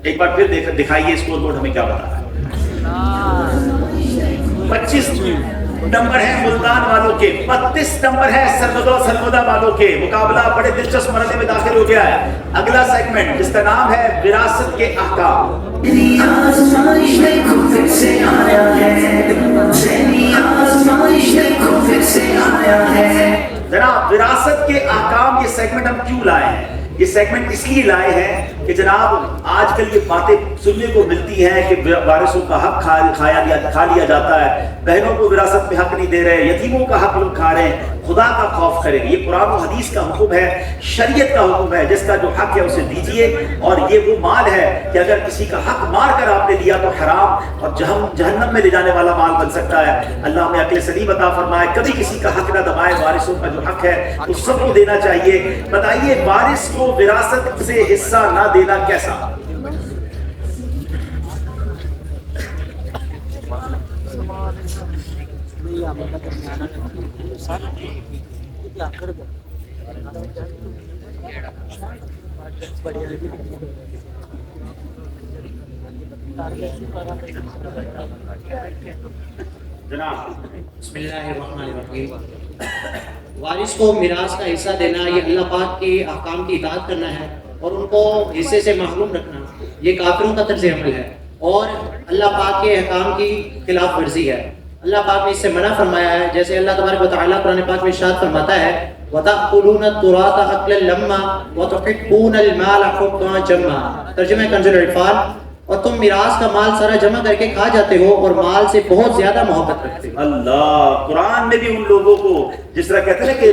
ایک بار پھر دکھائیے اسکور بورڈ ہمیں کیا بتا رہا ہے۔ 25 نمبر ہے ملتان والوں کے، 32 نمبر ہے سرگودا والوں کے۔ مقابلہ بڑے دلچسپ مرحلے میں داخل ہو گیا ہے۔ اگلا سیگمنٹ جس کا نام ہے وراثت کے احکام۔ جناب وراثت کے احکام یہ سیگمنٹ ہم کیوں لائے ہیں؟ یہ سیگمنٹ اس لیے لائے ہیں کہ جناب آج کل یہ باتیں سننے کو ملتی ہیں کہ وارثوں کا حق کھا لیا جاتا ہے، بہنوں کو وراثت میں حق نہیں دے رہے، یتیموں کا حق لوگ کھا رہے ہیں۔ خدا کا خوف کریں، یہ قرآن و حدیث کا حکم ہے، شریعت کا حکم ہے، جس کا جو حق ہے اسے دیجئے۔ اور یہ وہ مال ہے کہ اگر کسی کا حق مار کر آپ نے لیا تو حرام اور جہنم میں لے جانے والا مال بن سکتا ہے۔ اللہ ہمیں عقل سلیم عطا فرمائے، کبھی کسی کا حق نہ دبائے، وارثوں کا جو حق ہے اس سب کو دینا چاہیے۔ بتائیے وارث کو وراثت سے حصہ نہ دینا کیسا؟ جناب بسم اللہ الرحمن الرحیم۔ وارث کو میراث کا حصہ دینا یہ اللہ پاک کے احکام کی اطاعت کرنا ہے اور ان کو حصے سے محروم رکھنا یہ کافروں کا طرز عمل ہے اور اللہ پاک کے احکام کی خلاف ورزی ہے۔ اللہ پاک نے اس سے منع فرمایا ہے، جیسے اللہ تبارک و تعالیٰ قرآن پاک میں ارشاد فرماتا ہے وَتَأْكُلُونَ التُّرَاثَ أَكْلًا لَمًّا وَتُحِبُّونَ الْمَالَ حُبًّا جَمًّا۔ ترجمہ کنز العرفان، اور تم میراث کا مال سارا جمع کر کے کھا جاتے ہو اور مال سے بہت زیادہ محبت رکھتے ہو۔ اللہ قرآن میں بھی ان لوگوں کو جس طرح کہتے ہیں کہ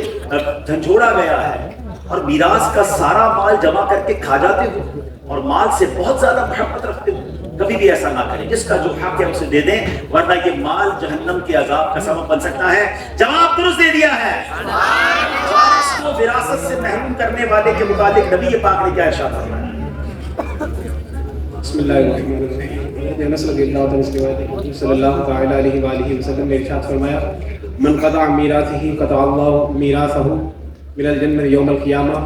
جھنجھوڑا گیا ہے اور میراث کا سارا مال جمع کر کے کھا جاتے ہو اور مال سے بہت زیادہ محبت رکھتے ہو۔ کبھی بھی ایسا نہ کریں، جس کا جو حق ہے اسے دے دیں، ورنہ یہ مال جہنم کے عذاب کا سبب بن سکتا ہے۔ جواب درست دے دیا ہے۔ وارث کو وراثت سے محروم کرنے والے کے متعلق نبی پاک نے کیا ارشاد فرمایا؟ بسم اللہ الرحمن الرحیم۔ انس رضی اللہ عنہ سے روایت ہے، صلی اللہ تعالی علیہ وآلہ وسلم نے ارشاد فرمایا من قطع میراثہ قطع اللہ میراثہ من الجنہ یوم القیامہ۔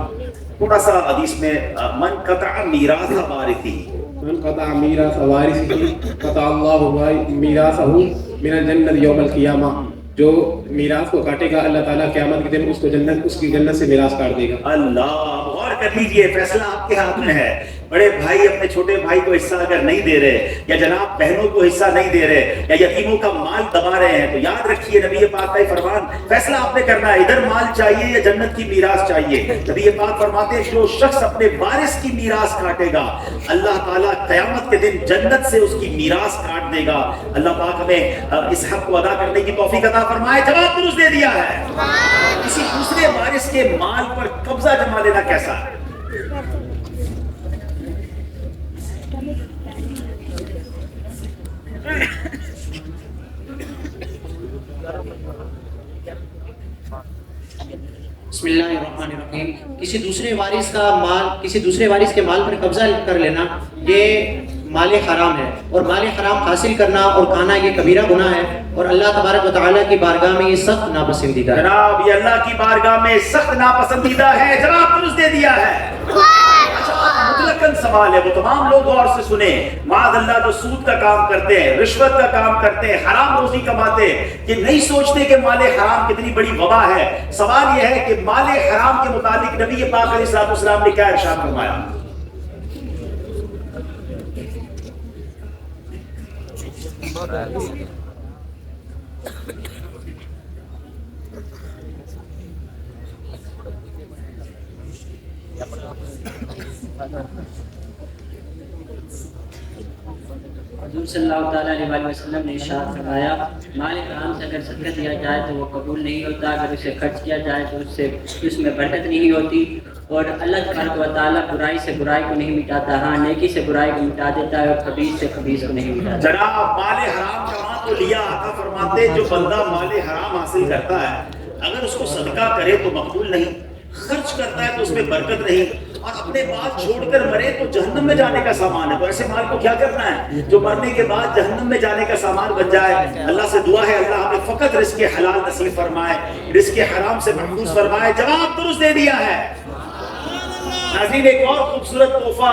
تھوڑا سا حدیث میں من قطع میراث وارثہ، من قطع میراث وارثہ قطع اللہ میراثہ من الجنہ یوم القیامہ۔ جو میراث کو کاٹے گا اللہ تعالیٰ قیامت کے دن اس کی جنت سے میراث کاٹ دے گا۔ اللہ غور کر لیجئے، فیصلہ آپ کے ہاتھ میں ہے۔ بڑے بھائی اپنے چھوٹے بھائی کو حصہ اگر نہیں دے رہے، یا جناب بہنوں کو حصہ نہیں دے رہے، یا یتیموں کا مال دبا رہے ہیں، تو یاد رکھیے نبی پاک کا فرمان، فیصلہ آپ نے کرنا ہے، ادھر مال چاہیے یا جنت کی میراث چاہیے۔ نبی پاک فرماتے ہیں جو شخص اپنے وارث کی میراث کاٹے گا اللہ تعالیٰ قیامت کے دن جنت سے اس کی میراث کاٹ دے گا۔ اللہ پاک ہمیں اس حق کو ادا کرنے کی توفیق عطا فرمائے۔ جواب درست دے دیا ہے۔ کسی دوسرے وارث کے مال پر قبضہ جما لینا کیسا ہے؟ بسم اللہ الرحمن الرحیم۔ کسی دوسرے وارث کے مال پر قبضہ کر لینا یہ مال حرام ہے، اور مال حرام حاصل کرنا اور کھانا یہ کبیرہ گناہ ہے، اور اللہ تبارک و تعالیٰ کی بارگاہ میں یہ سخت ناپسندیدہ ہے۔ جناب یہ اللہ کی بارگاہ میں سخت ناپسندیدہ ہے۔ جواب درست دے دیا ہے۔ مطلقاً سوال ہے، وہ تمام لوگ غور سے سنیں۔ معاذ اللہ جو سود کا کام کرتے ہیں، رشوت کا کام کرتے ہیں، حرام روزی کماتے ہیں، یہ نہیں سوچتے کہ مال حرام کتنی بڑی وبا ہے۔ سوال یہ ہے کہ مال حرام کے متعلق نبی پاک علیہ السلام نے کیا ارشاد فرمایا؟ حضور صلی اللہ تعالیٰ علیہ وسلم نے ارشاد فرمایا مال حرام سے اگر صدقہ دیا جائے تو وہ قبول نہیں ہوتا، اگر اسے خرچ کیا جائے تو اس میں برکت نہیں ہوتی، اور اللہ تبارک و تعالیٰ برائی سے برائی کو نہیں مٹاتا، ہاں نیکی سے برائی کو مٹا دیتا ہے، اور خبیث سے خبیث کو نہیں مٹاتا۔ جناب مال حرام کما تو لیا، آقا فرماتے جو بندہ مال حرام حاصل کرتا ہے اگر اس کو صدقہ کرے تو مقبول نہیں، خرچ کرتا ہے تو اس میں برکت نہیں، اور اپنے بات چھوڑ کر مرے تو جہنم میں جانے کا سامان ہے۔ تو ایسے مال کو کیا کرنا ہے جو مرنے کے بعد جہنم میں جانے کا سامان بن جائے؟ اللہ سے دعا ہے اللہ ہمیں فقط رزق حلال نصیب فرمائے، رزق حرام سے محفوظ فرمائے۔ جواب درست دے دیا ہے۔ ناظرین ایک اور خوبصورت تحفہ